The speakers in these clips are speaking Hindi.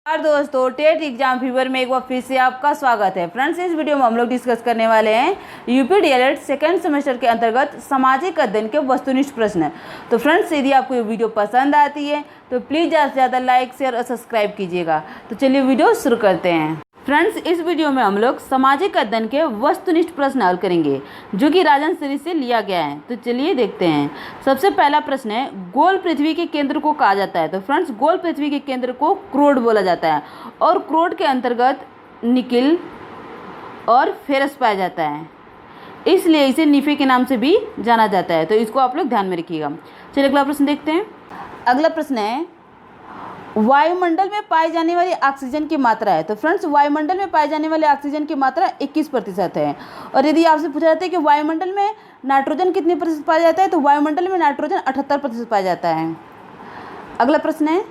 नमस्कार दोस्तों, टेट एग्जाम फीवर में एक बार फिर से आपका स्वागत है। फ्रेंड्स, इस वीडियो में हम लोग डिस्कस करने वाले हैं यूपी डीएलएड सेकेंड सेमेस्टर के अंतर्गत सामाजिक अध्ययन के वस्तुनिष्ठ प्रश्न। तो फ्रेंड्स, यदि आपको ये वीडियो पसंद आती है तो प्लीज़ ज़्यादा से ज़्यादा लाइक शेयर और सब्सक्राइब कीजिएगा। तो चलिए वीडियो शुरू करते हैं। फ्रेंड्स, इस वीडियो में हम लोग सामाजिक अध्ययन के वस्तुनिष्ठ प्रश्न हल करेंगे जो कि राजन सीरीज से लिया गया है। तो चलिए देखते हैं। सबसे पहला प्रश्न है, गोल पृथ्वी के केंद्र को कहा जाता है। तो फ्रेंड्स, गोल पृथ्वी के केंद्र को क्रोड बोला जाता है और क्रोड के अंतर्गत निकिल और फेरस पाया जाता है, इसलिए इसे निफे के नाम से भी जाना जाता है। तो इसको आप लोग ध्यान में रखिएगा। चलिए अगला प्रश्न देखते हैं। अगला प्रश्न है, वायुमंडल में पाई जाने वाली ऑक्सीजन की मात्रा है। तो फ्रेंड्स, वायुमंडल में पाई जाने वाली ऑक्सीजन की मात्रा 21% है। और यदि आपसे पूछा जाता है कि वायुमंडल में नाइट्रोजन कितने प्रतिशत पाया जाता है, तो वायुमंडल में नाइट्रोजन 78% पाया जाता है। अगला प्रश्न है,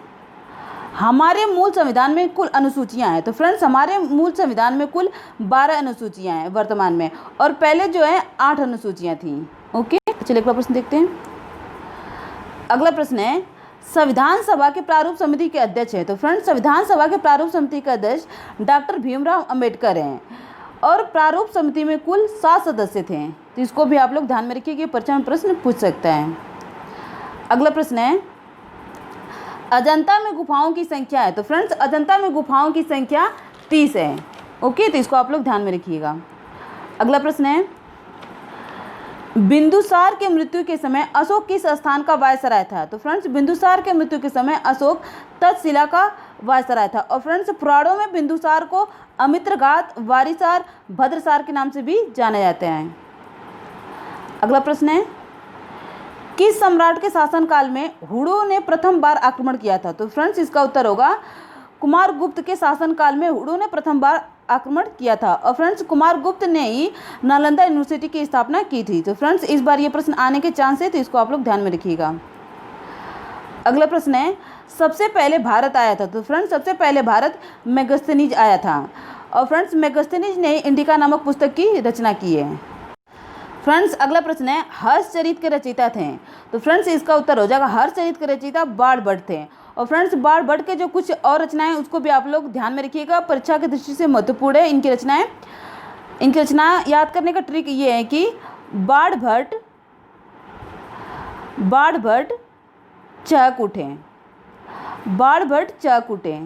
हमारे मूल संविधान में कुल अनुसूचियां हैं। तो फ्रेंड्स, हमारे मूल संविधान में कुल 12 अनुसूचियां हैं वर्तमान में, और पहले जो है 8 अनुसूचियां थी। ओके, चलिए अगला प्रश्न देखते हैं। अगला प्रश्न है, संविधान सभा के प्रारूप समिति के अध्यक्ष हैं। तो फ्रेंड्स, संविधान सभा के प्रारूप समिति के अध्यक्ष डॉक्टर भीमराव अंबेडकर हैं और प्रारूप समिति में कुल 7 सदस्य थे। तो इसको भी आप लोग ध्यान में रखिए कि परीक्षा में प्रश्न पूछ सकता है। अगला प्रश्न है, अजंता में गुफाओं की संख्या है। तो फ्रेंड्स, अजंता में गुफाओं की संख्या 30 है। ओके, तो इसको आप लोग ध्यान में रखिएगा। अगला प्रश्न है, बिंदुसार के मृत्यु के समय अशोक किस स्थान का वायसराय था। तो फ्रेंड्स, बिंदुसार के मृत्यु के समय अशोक तक्षशिला का वायसराय था। और फ्रेंड्स, पुराणों में बिंदुसार को अमित्रघात, वारिसार, भद्रसार के नाम से भी जाने जाते हैं। अगला प्रश्न है, किस सम्राट के शासनकाल में हुड़ों ने प्रथम बार आक्रमण किया था। तो फ्रेंड्स, इसका उत्तर होगा कुमारगुप्त के शासनकाल में हुड़ों ने प्रथम बार आक्रमण किया था। और फ्रेंड्स, कुमारगुप्त ने ही नालंदा यूनिवर्सिटी की स्थापना की थी। तो फ्रेंड्स, इस बार ये प्रश्न आने के चांस है, तो इसको आप लोग ध्यान में रखिएगा। अगला प्रश्न है, सबसे पहले भारत आया था। तो फ्रेंड्स, सबसे पहले भारत मेगस्थनीज आया था। और फ्रेंड्स, मेगस्थनीज ने इंडिका नामक पुस्तक की रचना की है। फ्रेंड्स, अगला प्रश्न है, हर्षचरित के रचयिता थे। तो फ्रेंड्स, इसका उत्तर हो जाएगा हर्षचरित के रचयिता बाणभट्ट थे। और फ्रेंड्स, बाणभट्ट के जो कुछ और रचनाएं उसको भी आप लोग ध्यान में रखिएगा, परीक्षा की दृष्टि से महत्वपूर्ण है इनकी रचनाएं। इनकी रचना याद करने का ट्रिक ये है कि बाणभट्ट चहक उठे, बाणभट्ट चहक उठे,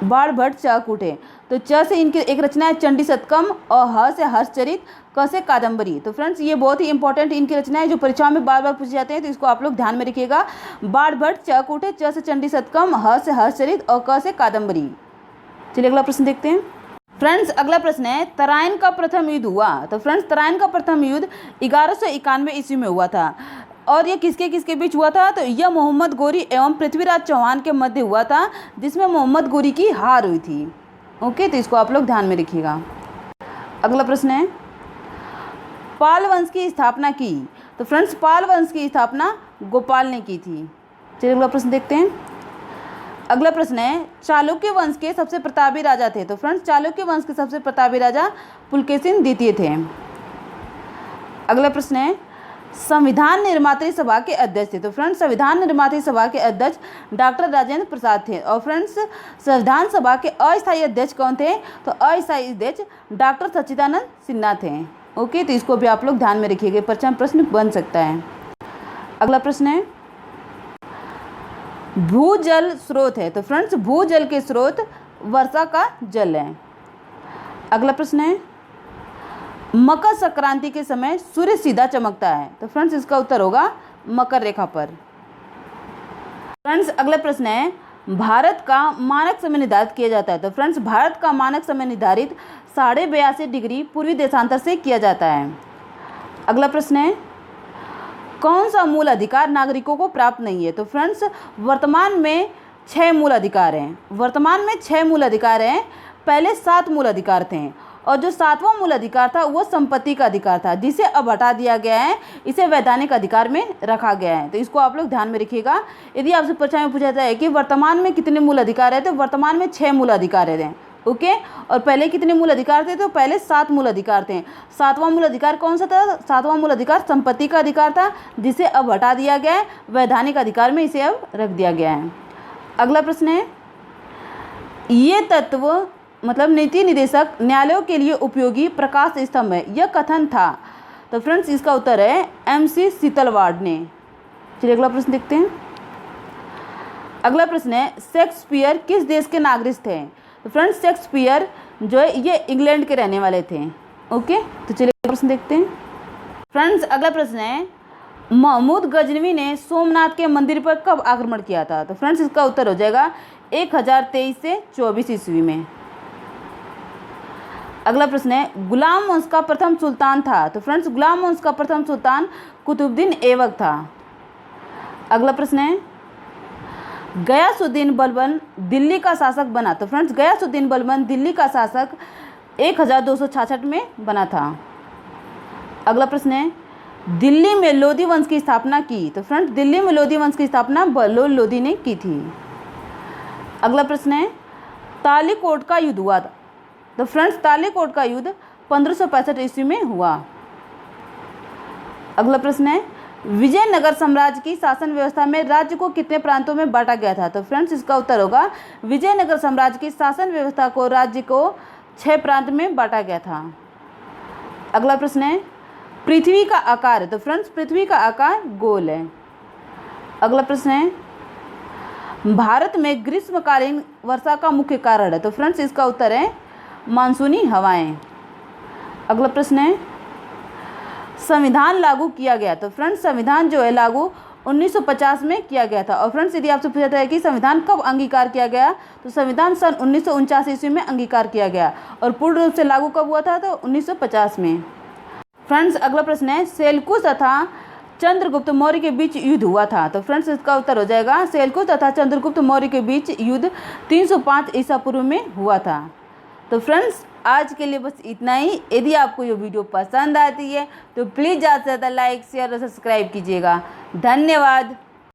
बाणभट्ट चहक उठे। तो च से इनकी एक रचना है चंडी शतकम, और ह से हर्षचरित, क से कादम्बरी। तो फ्रेंड्स, ये बहुत ही इंपॉर्टेंट इनकी रचना है जो परीक्षाओं में बार बार पूछे जाते हैं, तो इसको आप लोग ध्यान में रखिएगा। बाणभट्ट चहक उठे, च से चंडी शतकम, ह से हर्षचरित और क से कादम्बरी। चलिए अगला प्रश्न देखते हैं। फ्रेंड्स, अगला प्रश्न है, तराइन का प्रथम युद्ध हुआ। तो फ्रेंड्स, तराइन का प्रथम युद्ध 1191 ईस्वी में हुआ था। और ये किसके किसके बीच हुआ था। तो यह मोहम्मद गोरी एवं पृथ्वीराज चौहान के मध्य हुआ था, जिसमें मोहम्मद गोरी की हार हुई थी। ओके, तो इसको आप लोग ध्यान में रखिएगा। अगला प्रश्न है, पाल वंश की स्थापना की। तो फ्रेंड्स, पाल वंश की स्थापना गोपाल ने की थी। चलिए अगला प्रश्न देखते हैं। अगला प्रश्न है, चालुक्य वंश के सबसे प्रतापी राजा थे। तो फ्रेंड्स, चालुक्य वंश के सबसे प्रतापी राजा पुलकेशिन द्वितीय थे। अगला प्रश्न है, संविधान निर्मात्री सभा के अध्यक्ष थे। तो फ्रेंड्स, संविधान निर्मात्री सभा के अध्यक्ष डॉक्टर राजेंद्र प्रसाद थे। और फ्रेंड्स, संविधान सभा के अस्थायी अध्यक्ष कौन थे। तो अस्थायी अध्यक्ष डॉक्टर सच्चिदानंद सिन्हा थे। ओके, तो इसको भी आप लोग ध्यान में रखिएगा, परीक्षा में प्रश्न बन सकता है। अगला प्रश्न है, भूजल स्रोत है। तो फ्रेंड्स, भूजल के स्रोत वर्षा का जल है। अगला प्रश्न है, मकर संक्रांति के समय सूर्य सीधा चमकता है। तो फ्रेंड्स, इसका उत्तर होगा मकर रेखा पर। फ्रेंड्स, अगला प्रश्न है, भारत का मानक समय निर्धारित किया जाता है। तो फ्रेंड्स, भारत का मानक समय निर्धारित 82.5 डिग्री पूर्वी देशांतर से किया जाता है। अगला प्रश्न है, कौन सा मूल अधिकार नागरिकों को प्राप्त नहीं है। तो फ्रेंड्स, वर्तमान में 6 मूल अधिकार हैं। वर्तमान में 6 मूल अधिकार हैं। पहले 7 मूल अधिकार थे, और जो 7वां मूल अधिकार था वो संपत्ति का अधिकार था, जिसे अब हटा दिया गया है, इसे वैधानिक अधिकार में रखा गया है। तो इसको आप लोग ध्यान में रखिएगा। यदि आपसे परीक्षा में पूछा जाए कि वर्तमान में कितने मूल अधिकार है, तो वर्तमान में 6 मूल अधिकार हैं। ओके, और पहले कितने मूल अधिकार थे। तो पहले 7 मूल अधिकार थे। 7वां मूल अधिकार कौन सा था। 7वां मूल अधिकार संपत्ति का अधिकार था, जिसे अब हटा दिया गया है, वैधानिक अधिकार में इसे अब रख दिया गया है। अगला प्रश्न है, ये तत्व मतलब नीति निदेशक न्यायालयों के लिए उपयोगी प्रकाश स्तंभ है, यह कथन था। तो फ्रेंड्स इसका उत्तर है MC शीतलवाड़ ने। चलिए अगला प्रश्न देखते हैं। अगला प्रश्न है, शेक्सपियर किस देश के नागरिक थे? तो फ्रेंड्स शेक्सपियर जो है ये इंग्लैंड के रहने वाले थे। ओके, तो चलिए प्रश्न देखते हैं। फ्रेंड्स अगला प्रश्न है, महमूद गजनवी ने सोमनाथ के मंदिर पर कब आक्रमण किया था? तो फ्रेंड्स इसका उत्तर हो जाएगा 1023 से 24 ईस्वी में। अगला प्रश्न है, गुलाम वंश का प्रथम सुल्तान था? तो फ्रेंड्स गुलाम वंश का प्रथम सुल्तान कुतुबुद्दीन ऐबक था। अगला प्रश्न है, गयासुद्दीन बलबन दिल्ली का शासक बना? तो फ्रेंड्स गयासुद्दीन बलबन दिल्ली का शासक 1266 में बना था। अगला प्रश्न है, दिल्ली में लोधी वंश की स्थापना की? तो फ्रेंड्स दिल्ली में लोधी वंश की स्थापना बहलोल लोधी ने की थी। अगला प्रश्न है, तालीकोट का युद्ध हुआ? तो फ्रेंड्स तालीकोट का युद्ध 1565 ईस्वी में हुआ। अगला प्रश्न है, विजयनगर साम्राज्य की शासन व्यवस्था में राज्य को कितने प्रांतों में बांटा गया था? तो फ्रेंड्स इसका उत्तर होगा विजयनगर साम्राज्य की शासन व्यवस्था को राज्य को 6 प्रांत में बांटा गया था। अगला प्रश्न है, पृथ्वी का आकार? तो फ्रेंड्स पृथ्वी का आकार गोल है। अगला प्रश्न है, भारत में ग्रीष्मकालीन वर्षा का मुख्य कारण है? तो फ्रेंड्स इसका उत्तर है मानसूनी हवाएं। अगला प्रश्न है, संविधान लागू किया गया? तो फ्रेंड्स संविधान जो है लागू 1950 में किया गया था। और फ्रेंड्स यदि आपसे पूछा है कि संविधान कब अंगीकार किया गया, तो संविधान सन 1949 ईस्वी में अंगीकार किया गया और पूर्ण रूप से लागू कब हुआ था? तो 1950 में। फ्रेंड्स अगला प्रश्न है, सेल्कुस तथा चंद्रगुप्त मौर्य के बीच युद्ध हुआ था? तो फ्रेंड्स इसका उत्तर हो जाएगा सेल्कुस तथा चंद्रगुप्त मौर्य के बीच युद्ध 305 ईसा पूर्व में हुआ था। तो फ्रेंड्स आज के लिए बस इतना ही। यदि आपको ये वीडियो पसंद आती है तो प्लीज़ ज़्यादा से ज़्यादा लाइक शेयर और सब्सक्राइब कीजिएगा। धन्यवाद।